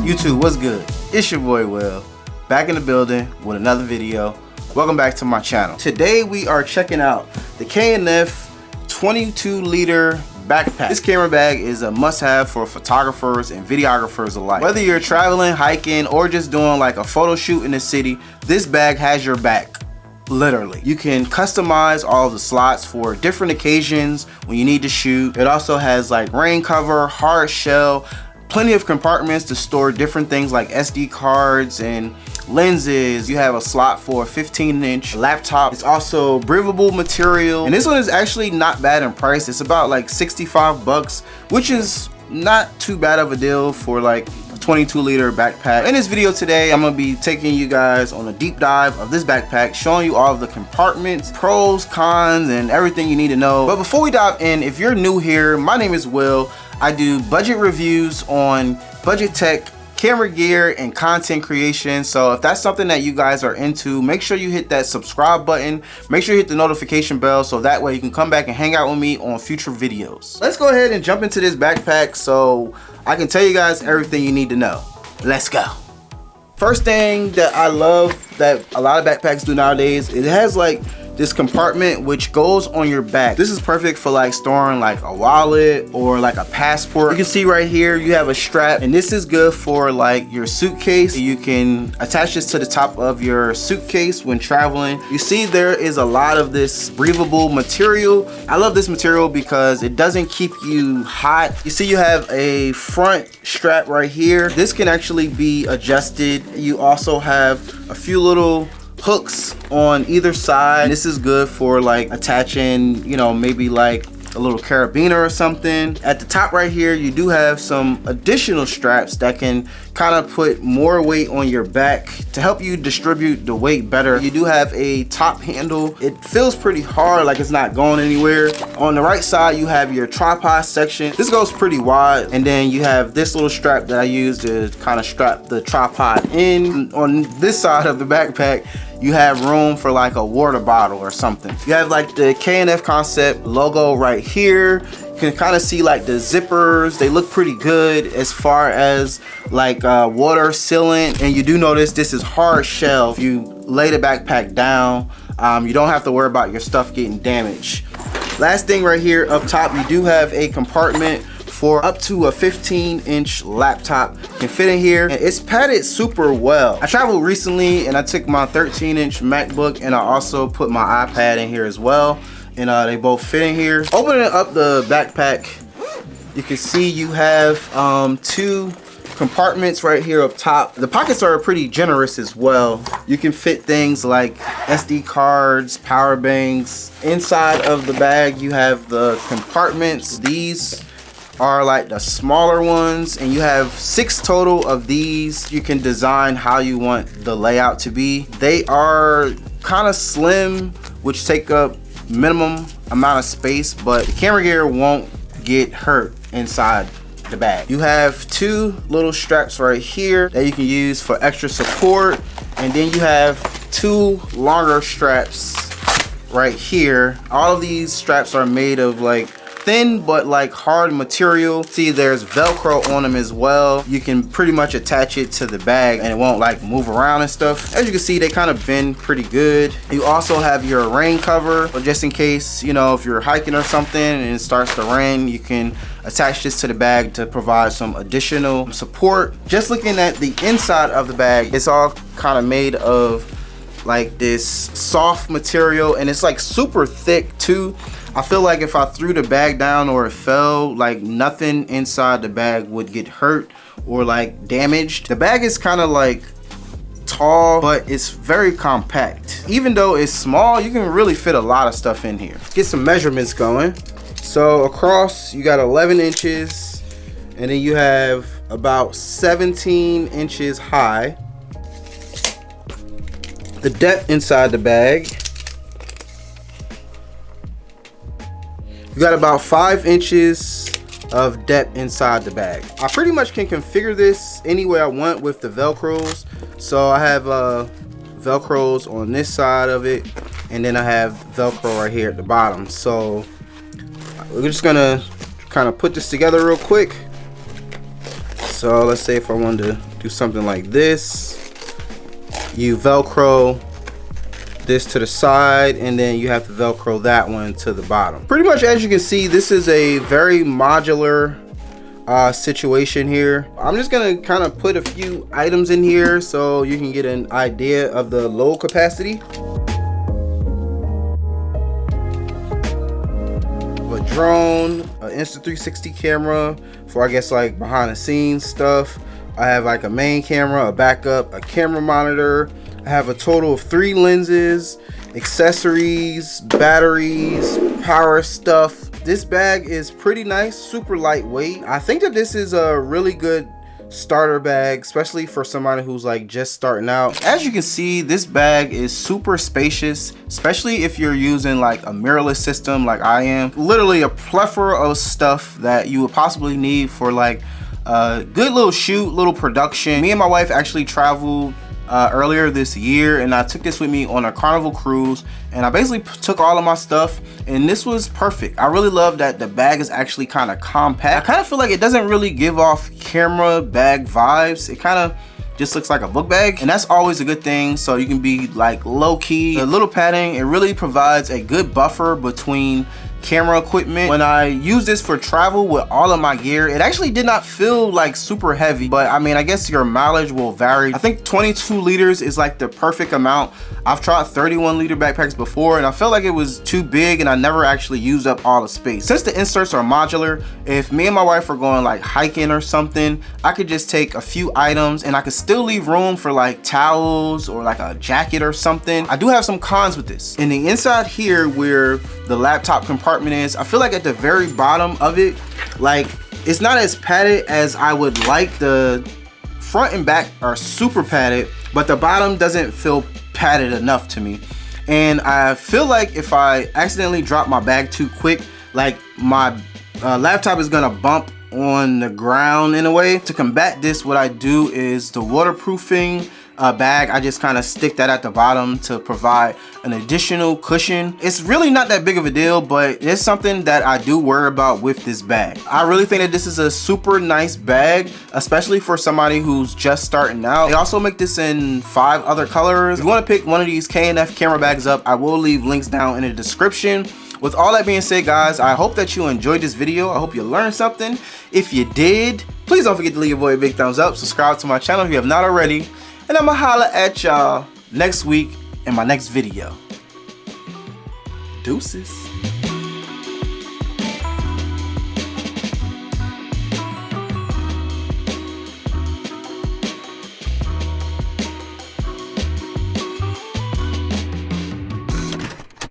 YouTube, what's good? It's your boy Will, back in the building with another video. Welcome back to my channel. Today we are checking out the K&F 22-liter backpack. This camera bag is a must-have for photographers and videographers alike. Whether you're traveling, hiking, or just doing like a photo shoot in the city, this bag has your back. Literally. You can customize all of the slots for different occasions when you need to shoot. It also has like rain cover, hard shell, plenty of compartments to store different things like SD cards and lenses. You have a slot for a 15-inch laptop. It's also breathable material, and this one is actually not bad in price. It's about like 65 bucks, which is not too bad of a deal for like 22-liter backpack. In this video today, I'm gonna be taking you guys on a deep dive of this backpack, showing you all of the compartments, pros, cons, and everything you need to know. But before we dive in, if you're new here, my name is Will. I do budget reviews on budget tech, camera gear, and content creation. So if that's something that you guys are into, make sure you hit that subscribe button. Make sure you hit the notification bell so that way you can come back and hang out with me on future videos. Let's go ahead and jump into this backpack so I can tell you guys everything you need to know. Let's go. First thing that I love that a lot of backpacks do nowadays, it has like this compartment which goes on your back. This is perfect for like storing like a wallet or like a passport. You can see right here you have a strap, and this is good for like your suitcase. You can attach this to the top of your suitcase when traveling. You see there is a lot of this breathable material. I love this material because it doesn't keep you hot. You see you have a front strap right here. This can actually be adjusted. You also have a few little hooks on either side. This is good for like attaching, you know, maybe like a little carabiner or something. At the top right here, you do have some additional straps that can kind of put more weight on your back to help you distribute the weight better. You do have a top handle. It feels pretty hard, like it's not going anywhere. On the right side, you have your tripod section. This goes pretty wide, and then you have this little strap that I use to kind of strap the tripod in. On this side of the backpack, you have room for like a water bottle or something. You have like the K&F Concept logo right here. You can kind of see like the zippers. They look pretty good as far as like water sealant. And you do notice this is hard shell. If you lay the backpack down, you don't have to worry about your stuff getting damaged. Last thing right here up top, you do have a compartment for up to a 15-inch laptop. Can fit in here, and it's padded super well. I traveled recently and I took my 13-inch MacBook and I also put my iPad in here as well, and they both fit in here. Opening up the backpack, you can see you have two compartments right here up top. The pockets are pretty generous as well. You can fit things like SD cards, power banks. Inside of the bag, you have the compartments. These are like the smaller ones, and you have 6 total of these. You can design how you want the layout to be. They are kind of slim, which take up minimum amount of space, but the camera gear won't get hurt inside the bag. You have 2 little straps right here that you can use for extra support, and then you have 2 longer straps right here. All of these straps are made of like thin but like hard material. See, there's Velcro on them as well. You can pretty much attach it to the bag and it won't like move around and stuff. As you can see, they kind of bend pretty good. You also have your rain cover, but just in case, you know, if you're hiking or something and it starts to rain, you can attach this to the bag to provide some additional support. Just looking at the inside of the bag, it's all kind of made of like this soft material, and it's like super thick too. I feel like if I threw the bag down or it fell, like nothing inside the bag would get hurt or like damaged. The bag is kind of like tall, but it's very compact. Even though it's small, you can really fit a lot of stuff in here. Let's get some measurements going. So across, you got 11 inches, and then you have about 17 inches high. The depth inside the bag, you got about 5 inches of depth inside the bag. I pretty much can configure this any way I want with the Velcros. So I have Velcros on this side of it, and then I have Velcro right here at the bottom. So we're just gonna kind of put this together real quick. So let's say if I wanted to do something like this. You Velcro this to the side, and then you have to Velcro that one to the bottom. Pretty much, as you can see, this is a very modular situation here. I'm just gonna kind of put a few items in here so you can get an idea of the load capacity. A drone, an Insta360 camera for, I guess, like behind the scenes stuff. I have like a main camera, a backup, a camera monitor. I have a total of 3 lenses, accessories, batteries, power stuff. This bag is pretty nice, super lightweight. I think that this is a really good starter bag, especially for somebody who's like just starting out. As you can see, this bag is super spacious, especially if you're using like a mirrorless system like I am. Literally a plethora of stuff that you would possibly need for like a good little shoot, little production. Me and my wife actually traveled earlier this year, and I took this with me on a Carnival cruise, and I basically took all of my stuff, and this was perfect. I really love that the bag is actually kind of compact. I kind of feel like it doesn't really give off camera bag vibes. It kind of just looks like a book bag, and that's always a good thing, so you can be like low-key. The little padding, it really provides a good buffer between camera equipment. When I use this for travel with all of my gear, it actually did not feel like super heavy, but I mean, I guess your mileage will vary. I think 22 liters is like the perfect amount. I've tried 31 liter backpacks before, and I felt like it was too big, and I never actually used up all the space. Since the inserts are modular, if me and my wife are going like hiking or something, I could just take a few items, and I could still leave room for like towels or like a jacket or something. I do have some cons with this. In the inside here, where the laptop compartment is, I feel like at the very bottom of it, like it's not as padded as I would like. The front and back are super padded, but the bottom doesn't feel padded enough to me. And I feel like if I accidentally drop my bag too quick, like my laptop is gonna bump on the ground in a way. To combat this, what I do is the waterproofing bag, I just kind of stick that at the bottom to provide an additional cushion. It's really not that big of a deal, but it's something that I do worry about with this bag. I really think that this is a super nice bag, especially for somebody who's just starting out. They also make this in 5 other colors. If you want to pick one of these K&F camera bags up, I will leave links down in the description. With all that being said, guys, I hope that you enjoyed this video. I hope you learned something. If you did, please don't forget to leave your boy a big thumbs up. Subscribe to my channel if you have not already. And I'ma holla at y'all next week in my next video. Deuces.